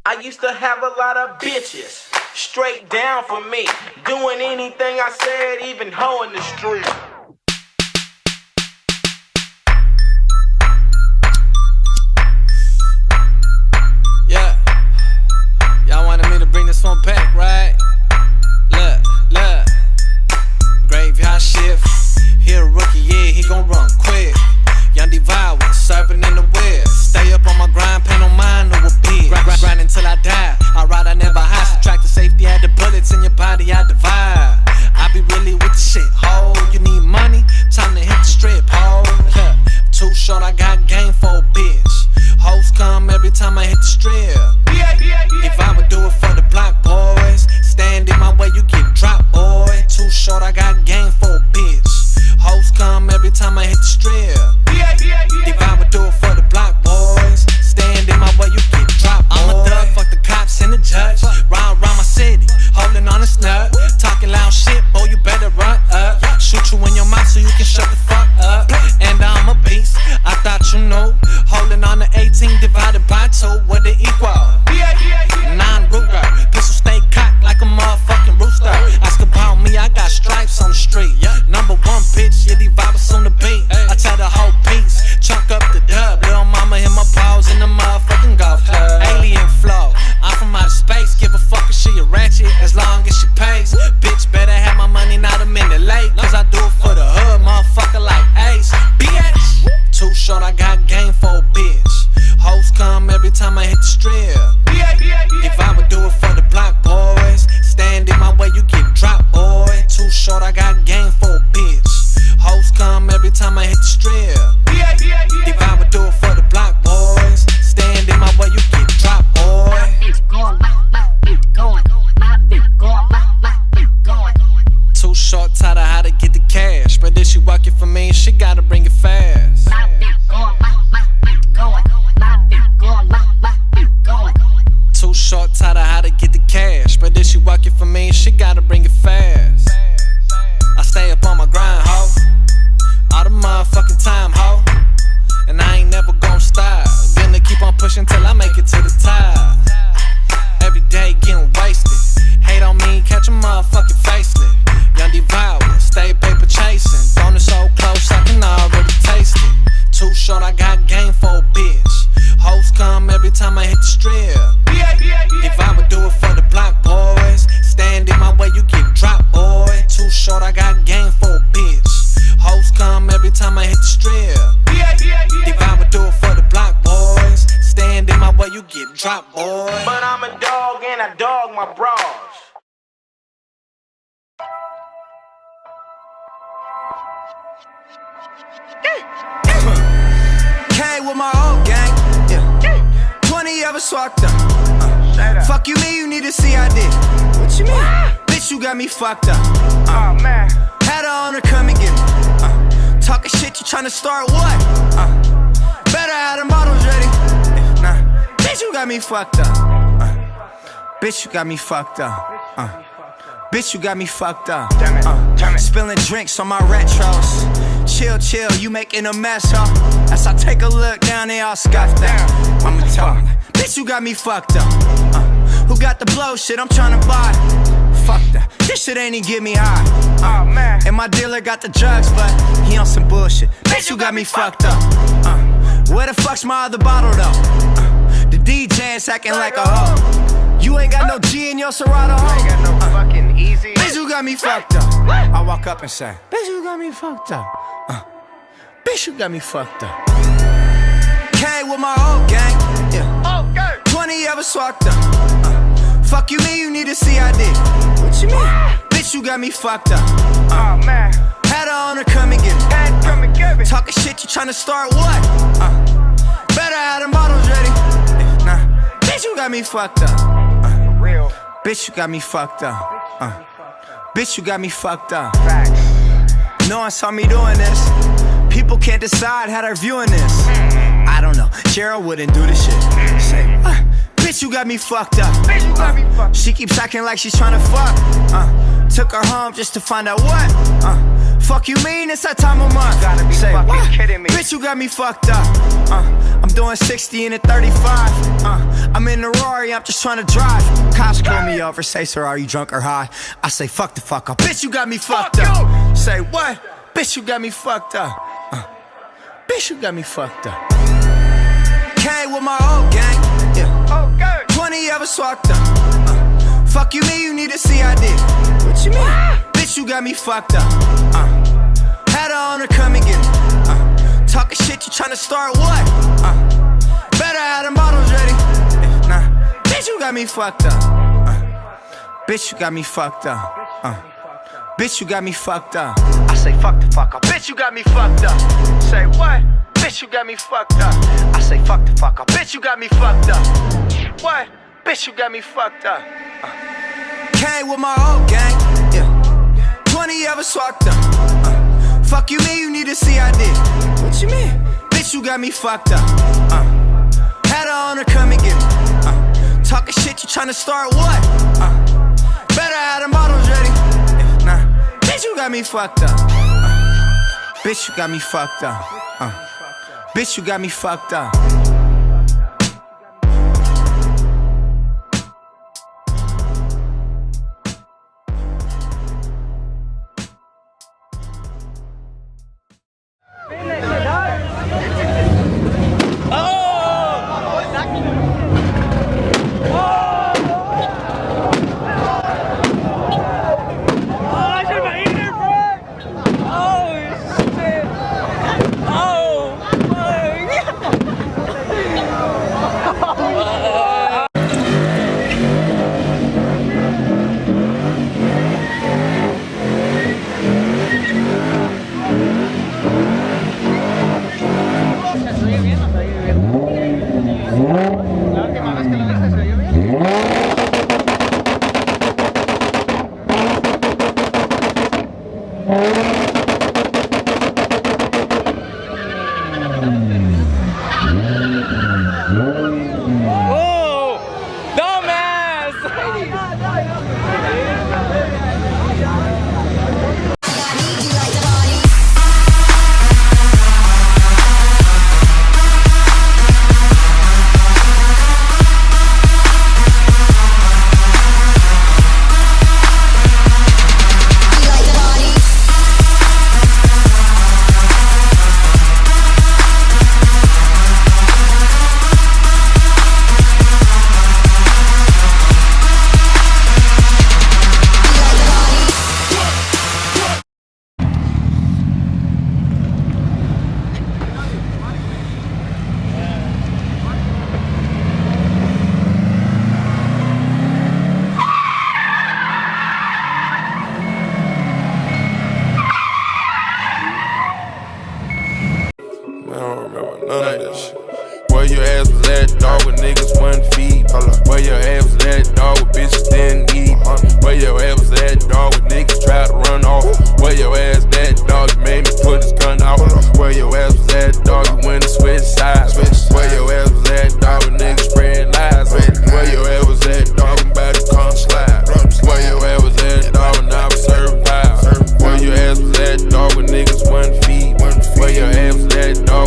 I used to have a lot of bitches straight down for me, doing anything I said, even hoeing the street. Yeah, y'all wanted me to bring this one back, right? Look, graveyard shift. Here a rookie, yeah, he gon' run quick. Young Devour, serving in the West. Stay up on my grind, pay no mind to a bitch. Grind until I die. I ride, I never hide. Subtract the safety, add the bullets in your body, I divide. I be really with the shit, ho. You need money? Time to hit the strip, ho. Too short, I got game for a bitch. Hoes come every time I hit the strip. If I would do it for the block boys, stand in my way, you get dropped, boy. Too short, I got game for a bitch. Hoes come every time I hit the strip. If I would do it for the block boys, stand in my way, you get dropped, boy. I'm a thug, fuck the cops and the judge. Round my city, holding on a snub. Talking loud shit, boy, you better run up. Shoot you in your mouth so you can shut the fuck up. And I'm a beast, I thought you knew. Holding on to 18 divided by 2, what it equal? 9 Ruger, pistol stay cocked like a motherfucking rooster. Ask about me, I got stripes on the street. Number 1 bitch, yeah, these vibes on the beat. I tell the whole piece, chunk up the dub. Lil' mama hit my balls in the motherfucking golf club. Alien flow, I'm from outer space. Give a fuck if she a ratchet, as long as she pays. Bitch better have my money, not a minute late. Cause I do it for the hood, motherfucker like Ace. Bitch, too short, I got game for a bitch. Hoes come every time I hit the strip. If I would do it for the block boys, stand in my way, you get dropped, boy. Too short, I got game for a bitch. Hoes come every time I hit the strip. If I would do it for the block boys, stand in my way, you get dropped, boy. My bitch going, my bitch going, my bitch going, my bitch going. Too short, taught her how to get the cash, but if she working for me, she gotta bring it fast. My bitch going, my bitch going, my bitch going, my bitch going. Too short, taught her how to get the cash, but if she working for me, she gotta bring it fast. I stay up on my grind, ho, all the motherfucking time, ho, and I ain't never gon' stop. Gonna keep on pushing till I make it to the top. Every day getting wasted, hate on me, catch a motherfucking facelift. Young Devour, stay paper chasing, throwing it so close I can already taste it. Too short, I got game for a bitch. Hoes come every time I hit the strip. If I would do it for the block boys, stand in my way, you get dropped, boy. Too short, I got game for a bitch. Hoes come every time I hit the strip. If I would do it for the block boys, stand in my way, you get dropped, boy. But I'm a dog and I dog my bras. Came with my old gang, yeah. 20 of us walked up. Fuck you mean you need a CID? What you mean? Bitch, you got me fucked up. Oh man, had her on her come and get me. Talking shit, you tryna start what? Better have them bottles ready. Nah, bitch, you got me fucked up. Bitch, you got me fucked up. Bitch, you got me fucked up. Spilling drinks on my retros. Chill, you making a mess, huh? As I take a look down, they all scuffed out. I'ma talk. Bitch, you got me fucked up. Who got the blow shit I'm tryna buy? Fuck that. This shit ain't even get me high. oh man, And my dealer got the drugs, but he on some bullshit. Bitch, you got me fucked up. Where the fuck's my other bottle though? The DJ's acting like a hoe. You ain't got no G in your Serato, ho. ain't got no fucking easy. Bitch, you got me fucked up. I walk up and say, bitch, you got me fucked up. Bitch, you got me fucked up. Came with my old gang, yeah. Okay. 20 of us walked up. Fuck you mean you need a CID? What you mean? Bitch, you got me fucked up. Oh man, Had her on her come and get me. had come and get me. Talking shit, you tryna start what? Better have them bottles ready. Nah, bitch, you got me fucked up. Real Bitch, you got me fucked up. Bitch, you got me fucked up. facts. No one saw me doing this. People can't decide how they're viewing this. I don't know, Gerald wouldn't do this shit. Say, what? Bitch, you got me fucked up. Bitch, you got me fucked. She keeps acting like she's tryna fuck. Took her home just to find out what. Fuck you mean it's that time of month? Gotta be Say, fucking what? kidding me. Bitch, you got me fucked up. I'm doing 60 in a 35. I'm in the Rari I'm just trying to drive. Cops pull me over, say, sir, are you drunk or high? I say, fuck the fuck up. Bitch, you got me fucked up. Say, what? Bitch, you got me fucked up. Bitch, you got me fucked up. Came with my old gang, yeah. 20 of us walked up. Fuck you mean you need to see I did. What you mean? Bitch, you got me fucked up. Had her on her, come and get me. Talking shit, you tryna start what? Better have them bottles ready. Nah, bitch, you got me fucked up. Bitch, you got me fucked up. Bitch, you got me fucked up. I say fuck the fuck up. Bitch, you got me fucked up. Say what? Bitch, you got me fucked up. I say fuck the fuck up. Bitch, you got me fucked up. What? Bitch, you got me fucked up. Came with my old gang, yeah. 20 of us walked up. Fuck you mean you need to see I did. What you mean? Bitch, you got me fucked up. Had her on her, come and get me. Talking shit, you tryna start what? Better have them bottles ready. Nah, bitch, you got me fucked up. Bitch, you got me fucked up. Bitch, you got me fucked up. Where your ass was at, dog, with niggas one feet. Where your ass was at, dog, with bitches didn't eat. Where your ass was at, dog, with